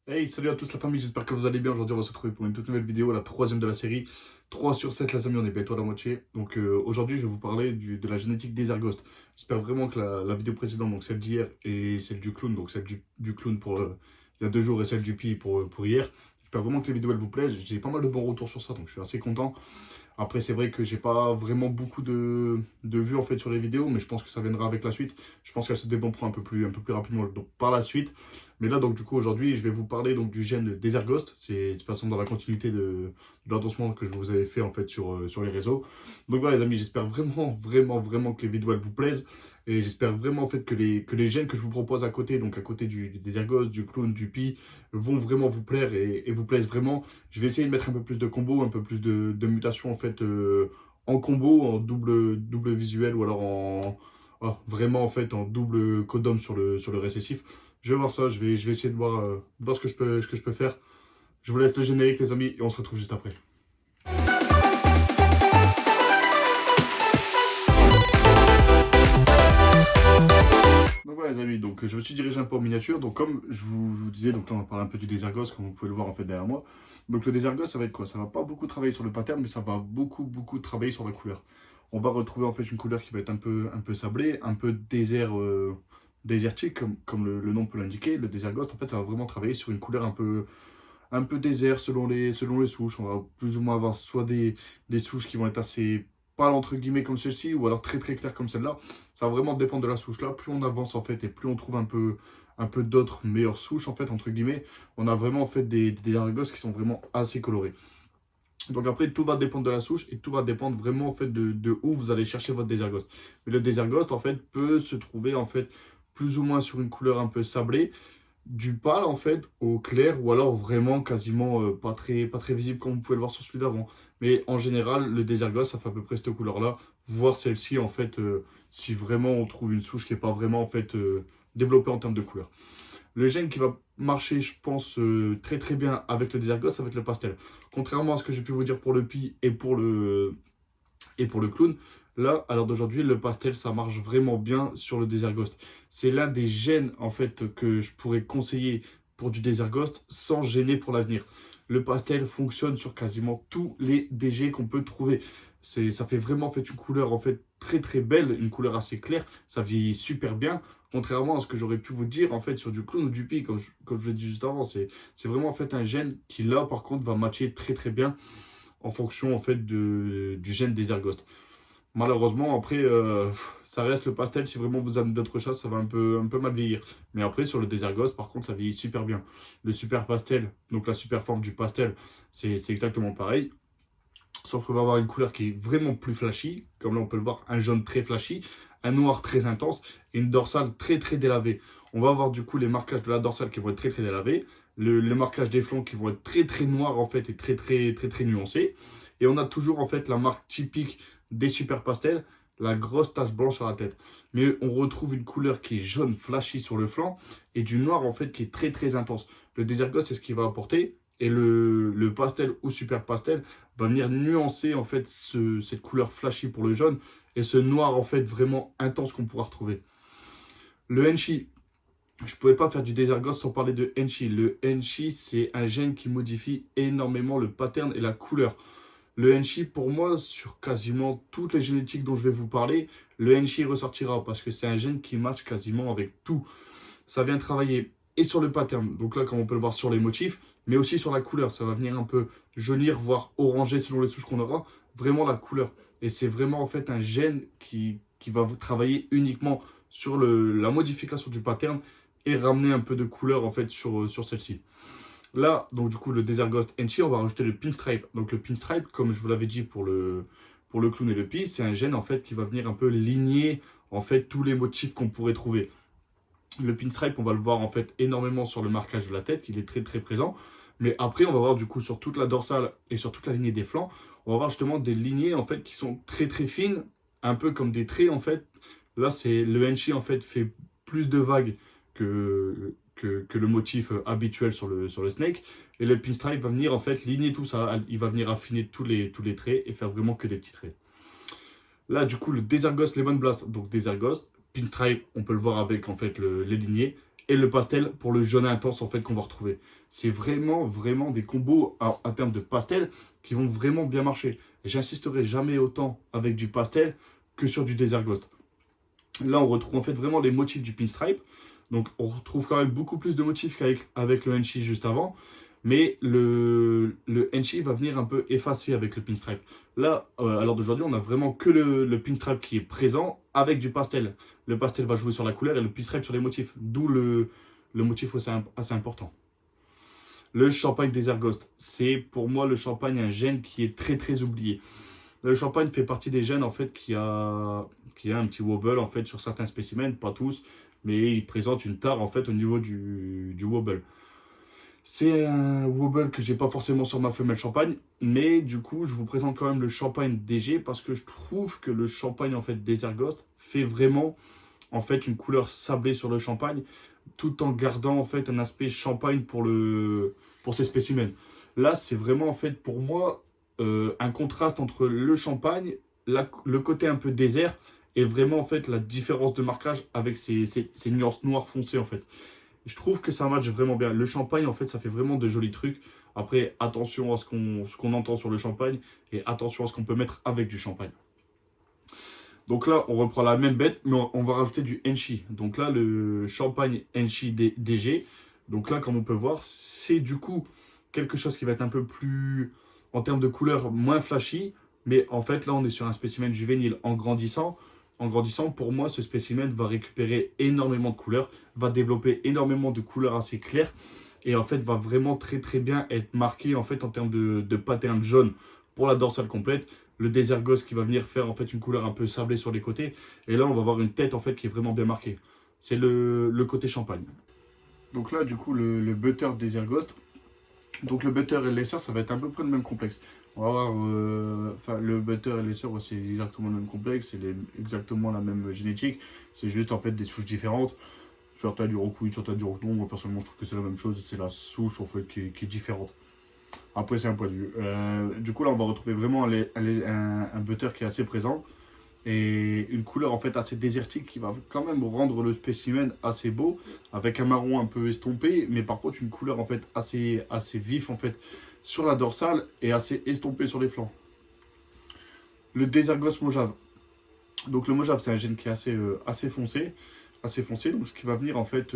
Hey, salut à tous la famille, j'espère que vous allez bien. Aujourd'hui, on va se retrouver pour une toute nouvelle vidéo, la troisième de la série. 3 sur 7, les amis, on est bientôt à la moitié. Donc aujourd'hui, je vais vous parler de la génétique des ergostes. J'espère vraiment que la vidéo précédente, donc celle d'hier et celle du clown, donc celle du clown pour il y a 2 jours et celle du pi pour hier. J'espère vraiment que les vidéos elles vous plaisent. J'ai pas mal de bons retours sur ça, donc je suis assez content. Après, c'est vrai que j'ai pas vraiment beaucoup de vues en fait sur les vidéos, mais je pense que ça viendra avec la suite. Je pense qu'elles se développeront un peu plus rapidement donc, par la suite. Mais là, donc du coup, aujourd'hui, je vais vous parler donc du gène Deserghost. C'est de toute façon dans la continuité de l'endossement que je vous avais fait en fait sur les réseaux. Donc voilà, les amis, j'espère vraiment que les vidéos elles vous plaisent. Et j'espère vraiment en fait que les gènes que je vous propose à côté, donc à côté du Deserghost, du clown, du pi, vont vraiment vous plaire et vous plaisent vraiment. Je vais essayer de mettre un peu plus de combos, un peu plus de mutations en fait en combo, en double visuel ou alors vraiment en fait en double codom sur le récessif. Je vais voir ça, je vais essayer de voir ce que je peux faire. Je vous laisse le générique les amis et on se retrouve juste après. Donc voilà les amis, donc je me suis dirigé un peu en miniature. Donc comme je vous disais, donc là on va parler un peu du Désargos, comme vous pouvez le voir en fait derrière moi. Donc le Désargos ça va être quoi? Ça va pas beaucoup travailler sur le pattern, mais ça va beaucoup travailler sur la couleur. On va retrouver en fait une couleur qui va être un peu sablée, un peu désertique, comme le nom peut l'indiquer. Le Désargos en fait ça va vraiment travailler sur une couleur un peu désert selon les souches. On va plus ou moins avoir soit des souches qui vont être assez pâles entre guillemets comme celle-ci, ou alors très claires comme celle-là. Ça va vraiment dépendre de la souche là. Plus on avance en fait et plus on trouve un peu d'autres meilleures souches en fait entre guillemets, on a vraiment en fait des argos qui sont vraiment assez colorés. Donc après tout va dépendre de la souche et tout va dépendre vraiment en fait de où vous allez chercher votre Désarghost. Mais le Désarghost en fait peut se trouver en fait plus ou moins sur une couleur un peu sablée, du pâle en fait au clair, ou alors vraiment quasiment pas très visible comme vous pouvez le voir sur celui d'avant. Mais en général, le Désargos, ça fait à peu près cette couleur-là, voire celle-ci en fait, si vraiment on trouve une souche qui n'est pas vraiment en fait développée en termes de couleur. Le gène qui va marcher, je pense, très bien avec le Désargos, ça va être le pastel. Contrairement à ce que j'ai pu vous dire pour le Pi et pour le clown, là, à l'heure d'aujourd'hui, le pastel, ça marche vraiment bien sur le Desert Ghost. C'est l'un des gènes, en fait, que je pourrais conseiller pour du Desert Ghost sans gêner pour l'avenir. Le pastel fonctionne sur quasiment tous les DG qu'on peut trouver. Ça fait vraiment en fait, une couleur en fait, très belle, une couleur assez claire. Ça vieillit super bien. Contrairement à ce que j'aurais pu vous dire en fait sur du clown ou du pi, comme je l'ai dit juste avant, c'est vraiment en fait un gène qui là par contre va matcher très bien en fonction en fait du gène des ergostes. Malheureusement, après, ça reste le pastel. Si vraiment vous avez d'autres chats, ça va un peu mal vieillir. Mais après, sur le Désargos, par contre, ça vieillit super bien. Le super pastel, donc la super forme du pastel, c'est exactement pareil. Sauf qu'on va avoir une couleur qui est vraiment plus flashy. Comme là, on peut le voir, un jaune très flashy, un noir très intense et une dorsale très délavée. On va avoir du coup les marquages de la dorsale qui vont être très délavés. Le marquage des flancs qui vont être très noirs en fait et très nuancés. Et on a toujours en fait la marque typique des super pastels, la grosse tache blanche sur la tête. Mais on retrouve une couleur qui est jaune flashy sur le flanc et du noir en fait qui est très intense. Le Désergos, c'est ce qu'il va apporter. Et le pastel ou super pastel va venir nuancer en fait cette couleur flashy pour le jaune et ce noir en fait vraiment intense qu'on pourra retrouver. Le Enchi, je ne pouvais pas faire du Désargos sans parler de Enchi. Le Enchi, c'est un gène qui modifie énormément le pattern et la couleur. Le Enchi, pour moi, sur quasiment toutes les génétiques dont je vais vous parler, le Enchi ressortira parce que c'est un gène qui match quasiment avec tout. Ça vient travailler et sur le pattern, donc là, comme on peut le voir sur les motifs, mais aussi sur la couleur. Ça va venir un peu jaunir, voire oranger selon les souches qu'on aura. Vraiment la couleur. Et c'est vraiment en fait un gène qui va travailler uniquement sur la modification du pattern et ramener un peu de couleur en fait sur celle-ci. Là, donc du coup, le Desert Ghost Enchi, on va rajouter le Pinstripe. Donc le Pinstripe, comme je vous l'avais dit pour le clown et le pi, c'est un gène en fait qui va venir un peu ligner en fait tous les motifs qu'on pourrait trouver. Le pinstripe, on va le voir en fait énormément sur le marquage de la tête, qui est très présent. Mais après, on va voir du coup sur toute la dorsale et sur toute la lignée des flancs, on va voir justement des lignées en fait qui sont très fines, un peu comme des traits en fait. Là, c'est le henchi en fait fait plus de vagues que le motif habituel sur le snake. Et le pinstripe va venir en fait ligner tout ça. Il va venir affiner tous les traits et faire vraiment que des petits traits. Là, du coup, le Desert Ghost Lemon Blast, donc Desert Ghost, Pinstripe, on peut le voir avec en fait les lignées. et le pastel pour le jaune intense en fait qu'on va retrouver. C'est vraiment, vraiment des combos en termes de pastel qui vont vraiment bien marcher. J'insisterai jamais autant avec du pastel que sur du Desert Ghost. Là, on retrouve en fait vraiment les motifs du pinstripe. Donc, on retrouve quand même beaucoup plus de motifs qu'avec le Henshi juste avant. Mais le Henshi va venir un peu effacer avec le pinstripe. Là, à l'heure d'aujourd'hui, on a vraiment que le pinstripe qui est présent avec du pastel. Le pastel va jouer sur la couleur et le pinstripe sur les motifs. D'où le motif assez important. Le champagne Desert Ghost, c'est pour moi le champagne un gène qui est très très oublié. Le champagne fait partie des gènes en fait qui a un petit wobble en fait sur certains spécimens, pas tous, mais il présente une tare en fait au niveau du wobble. C'est un wobble que j'ai pas forcément sur ma femelle champagne, mais du coup je vous présente quand même le champagne DG parce que je trouve que le champagne en fait Desert Ghost fait vraiment en fait une couleur sablée sur le champagne, tout en gardant en fait un aspect champagne pour ces spécimens. Là, c'est vraiment en fait pour moi un contraste entre le champagne, le côté un peu désert et vraiment en fait la différence de marquage avec ces nuances noires foncées en fait. Je trouve que ça match vraiment bien. Le champagne en fait ça fait vraiment de jolis trucs. Après, attention à ce qu'on entend sur le champagne et attention à ce qu'on peut mettre avec du champagne. Donc là, on reprend la même bête, mais on va rajouter du Henshi. Donc là, le champagne Henshi DG. Donc là, comme on peut voir, c'est du coup quelque chose qui va être un peu plus, en termes de couleur, moins flashy. Mais en fait, là, on est sur un spécimen juvénile en grandissant. En grandissant, pour moi, ce spécimen va récupérer énormément de couleurs, va développer énormément de couleurs assez claires. Et en fait, va vraiment très très bien être marqué en fait en termes de pattern jaune pour la dorsale complète. Le Desert Ghost qui va venir faire en fait une couleur un peu sablée sur les côtés. Et là, on va avoir une tête en fait qui est vraiment bien marquée. C'est le côté champagne. Donc là, du coup, le butter Desert Ghost. Donc le butter et le laisseur, ça va être à peu près le même complexe. On va voir, le butter et le laisseur, c'est exactement le même complexe, c'est exactement la même génétique. C'est juste en fait des souches différentes. Sur tu as du Rokui, sur tu as du Roknon. Moi personnellement, je trouve que c'est la même chose. C'est la souche en fait qui est différente. Après, c'est un point de vue. Du coup, là, on va retrouver vraiment un butter qui est assez présent et une couleur en fait assez désertique qui va quand même rendre le spécimen assez beau avec un marron un peu estompé, mais par contre une couleur en fait assez vif en fait sur la dorsale et assez estompé sur les flancs. Le Desert Ghost Mojave. Donc le Mojave, c'est un gène qui est assez foncé. Donc ce qui va venir en fait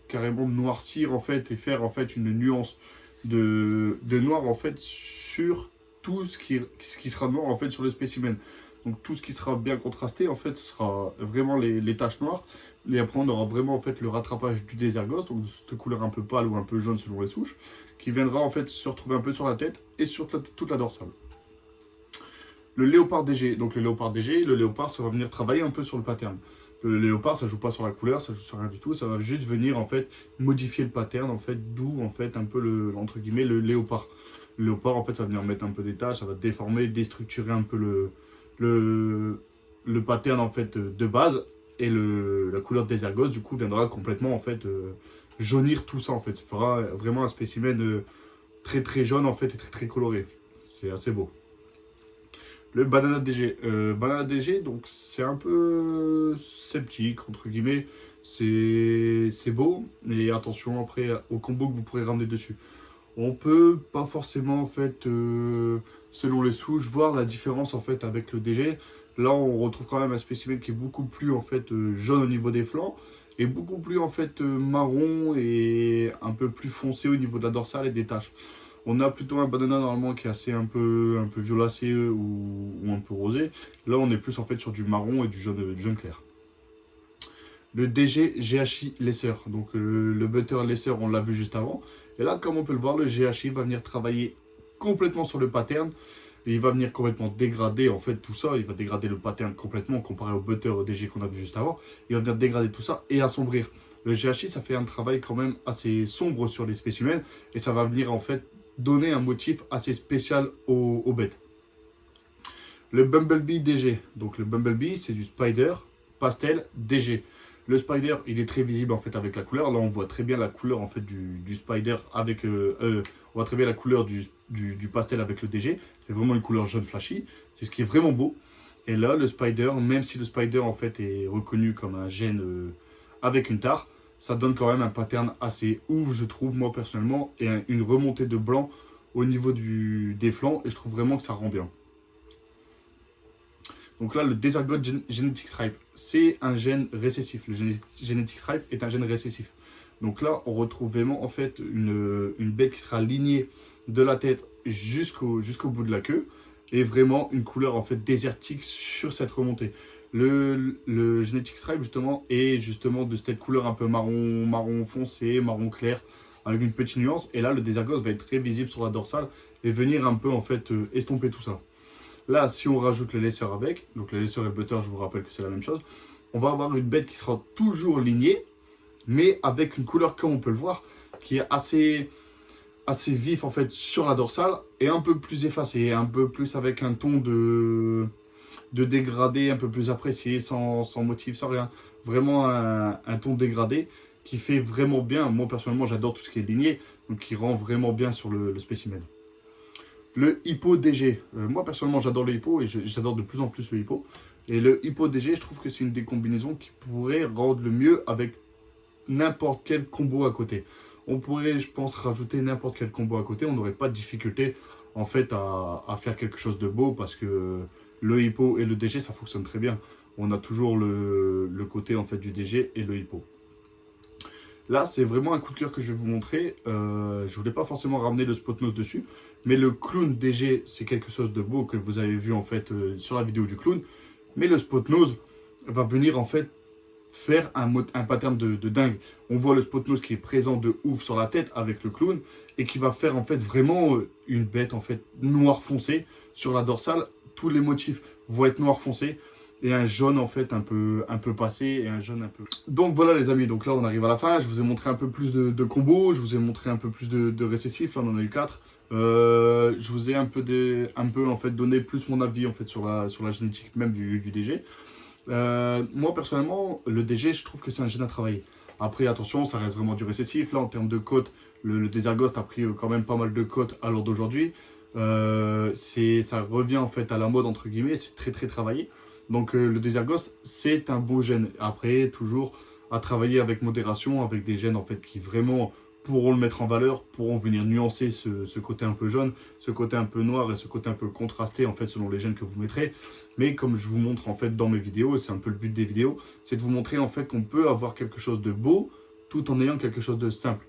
carrément noircir en fait et faire en fait une nuance de noir en fait sur tout ce qui sera noir en fait sur le spécimen. Donc tout ce qui sera bien contrasté en fait ce sera vraiment les taches noires. Et après on aura vraiment en fait le rattrapage du Desert Ghost, donc de cette couleur un peu pâle ou un peu jaune selon les souches, qui viendra en fait se retrouver un peu sur la tête et sur toute la dorsale. Le léopard DG, donc le léopard DG, le léopard ça va venir travailler un peu sur le pattern. Le léopard, ça joue pas sur la couleur, ça joue sur rien du tout, ça va juste venir en fait modifier le pattern, en fait, d'où en fait un peu entre guillemets le léopard. Le léopard, en fait, ça va venir mettre un peu des taches, ça va déformer, déstructurer un peu le pattern en fait de base, et la couleur des ergos du coup viendra complètement en fait jaunir tout ça en fait. Ça fera vraiment un spécimen très très jaune en fait et très très coloré. C'est assez beau. Le Banana DG. Banana DG, donc c'est un peu sceptique, entre guillemets. C'est beau, mais attention après au combo que vous pourrez ramener dessus. On peut pas forcément, en fait, selon les souches, voir la différence en fait avec le DG. Là, on retrouve quand même un spécimen qui est beaucoup plus en fait jaune au niveau des flancs et beaucoup plus en fait marron et un peu plus foncé au niveau de la dorsale et des taches. On a plutôt un banana normalement qui est assez un peu violacé ou un peu rosé. Là, on est plus en fait sur du marron et du jaune clair. Le DG GHI Lesser. Donc le butter Lesser, on l'a vu juste avant. Et là, comme on peut le voir, le GHI va venir travailler complètement sur le pattern. Et il va venir complètement dégrader en fait tout ça. Il va dégrader le pattern complètement comparé au butter DG qu'on a vu juste avant. Il va venir dégrader tout ça et assombrir. Le GHI, ça fait un travail quand même assez sombre sur les spécimens. Et ça va venir en fait donner un motif assez spécial aux bêtes. Le Bumblebee DG. Donc le Bumblebee, c'est du Spider Pastel DG. Le Spider, il est très visible en fait avec la couleur. Là, on voit très bien la couleur en fait du Spider avec... on voit très bien la couleur du pastel avec le DG. C'est vraiment une couleur jaune flashy. C'est ce qui est vraiment beau. Et là, le Spider, même si le Spider en fait est reconnu comme un gène avec une tare, ça donne quand même un pattern assez ouf, je trouve, moi personnellement, et une remontée de blanc au niveau des flancs, et je trouve vraiment que ça rend bien. Donc là, le Desert God Genetic Stripe, c'est un gène récessif. Le Genetic Stripe est un gène récessif. Donc là, on retrouve vraiment en fait une bête qui sera alignée de la tête jusqu'au bout de la queue, et vraiment une couleur en fait désertique sur cette remontée. Le Genetic Stripe justement est justement de cette couleur un peu marron foncé, marron clair, avec une petite nuance. Et là, le Desert Ghost va être très visible sur la dorsale et venir un peu en fait estomper tout ça. Là, si on rajoute le laisseur avec, donc le laisseur et le butter, je vous rappelle que c'est la même chose, on va avoir une bête qui sera toujours lignée, mais avec une couleur, comme on peut le voir, qui est assez vif en fait sur la dorsale et un peu plus effacé, un peu plus avec un ton de dégradé un peu plus apprécié, sans motif, sans rien. Vraiment un ton dégradé qui fait vraiment bien. Moi personnellement, j'adore tout ce qui est ligné, donc qui rend vraiment bien sur le spécimen. Le Hippo DG, moi personnellement j'adore le Hippo et j'adore de plus en plus le Hippo. Et le Hippo DG, je trouve que c'est une des combinaisons qui pourrait rendre le mieux avec n'importe quel combo à côté. On pourrait, je pense, rajouter n'importe quel combo à côté, on n'aurait pas de difficulté en fait à faire quelque chose de beau parce que le Hippo et le DG ça fonctionne très bien. On a toujours le côté en fait du DG et le Hippo. Là, c'est vraiment un coup de cœur que je vais vous montrer. Je voulais pas forcément ramener le spot nose dessus, mais le clown DG, c'est quelque chose de beau que vous avez vu en fait sur la vidéo du clown. Mais le spot nose va venir en fait faire un pattern de dingue. On voit le spot nose qui est présent de ouf sur la tête avec le clown et qui va faire en fait vraiment une bête en fait noir foncé sur la dorsale. Tous les motifs vont être noir foncé. Et un jaune en fait un peu passé et un jaune un peu... Donc voilà les amis, donc là on arrive à la fin, je vous ai montré un peu plus de combos, je vous ai montré un peu plus de récessifs, là on en a eu 4. Je vous ai un peu en fait donné plus mon avis en fait sur la génétique même du DG. Moi personnellement, le DG je trouve que c'est un gène à travailler. Après attention, ça reste vraiment du récessif, là en termes de cote, le Desert Ghost a pris quand même pas mal de cotes à l'heure d'aujourd'hui. Ça revient en fait à la mode entre guillemets, c'est très travaillé. Donc le Desert Ghost, c'est un beau gène. Après, toujours à travailler avec modération, avec des gènes en fait qui vraiment pourront le mettre en valeur, pourront venir nuancer ce côté un peu jaune, ce côté un peu noir et ce côté un peu contrasté en fait selon les gènes que vous mettrez. Mais comme je vous montre en fait dans mes vidéos, c'est un peu le but des vidéos, c'est de vous montrer en fait qu'on peut avoir quelque chose de beau tout en ayant quelque chose de simple.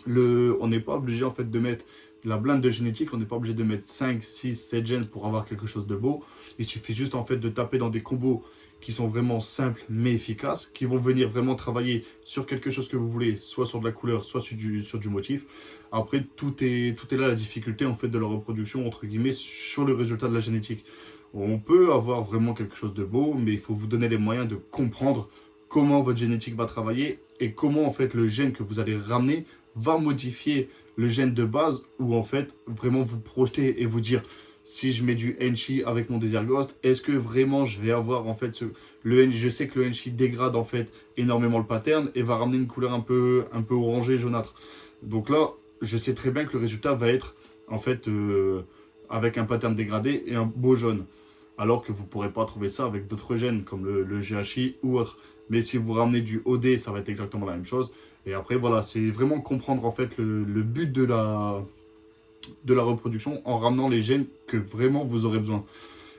On n'est pas obligé en fait de mettre de la blinde de génétique, on n'est pas obligé de mettre 5, 6, 7 gènes pour avoir quelque chose de beau. Il suffit juste en fait de taper dans des combos qui sont vraiment simples mais efficaces, qui vont venir vraiment travailler sur quelque chose que vous voulez, soit sur de la couleur, soit sur du motif. Après, tout est là la difficulté en fait de la reproduction, entre guillemets, sur le résultat de la génétique. On peut avoir vraiment quelque chose de beau, mais il faut vous donner les moyens de comprendre comment votre génétique va travailler et comment en fait le gène que vous allez ramener va modifier le gène de base, ou en fait vraiment vous projeter et vous dire si je mets du Enchi avec mon Desert Ghost, est-ce que vraiment je vais avoir en fait je sais que le Enchi dégrade en fait énormément le pattern et va ramener une couleur un peu orangée, jaunâtre. Donc là, je sais très bien que le résultat va être en fait avec un pattern dégradé et un beau jaune. Alors que vous ne pourrez pas trouver ça avec d'autres gènes comme le GHI ou autre. Mais si vous ramenez du OD, ça va être exactement la même chose. Et après, voilà, c'est vraiment comprendre en fait le but de la reproduction en ramenant les gènes que vraiment vous aurez besoin.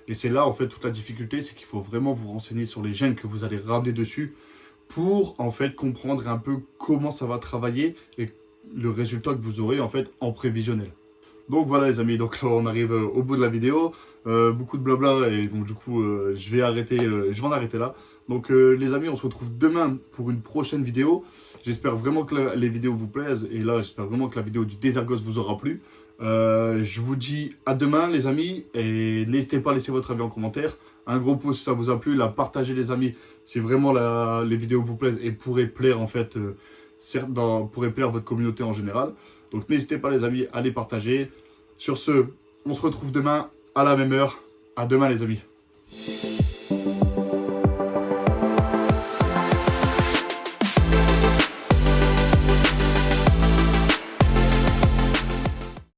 Et c'est là en fait toute la difficulté, c'est qu'il faut vraiment vous renseigner sur les gènes que vous allez ramener dessus pour en fait comprendre un peu comment ça va travailler et le résultat que vous aurez en fait en prévisionnel. Donc voilà les amis, donc là on arrive au bout de la vidéo, beaucoup de blabla et donc du coup je vais en arrêter là. Donc les amis, on se retrouve demain pour une prochaine vidéo. J'espère vraiment que les vidéos vous plaisent et là j'espère vraiment que la vidéo du Desert Ghost vous aura plu. Je vous dis à demain les amis et n'hésitez pas à laisser votre avis en commentaire. Un gros pouce si ça vous a plu, la partagez les amis si vraiment les vidéos vous plaisent et pourraient plaire en fait, pourraient plaire à votre communauté en général. Donc n'hésitez pas les amis à les partager. Sur ce, on se retrouve demain à la même heure. À demain les amis.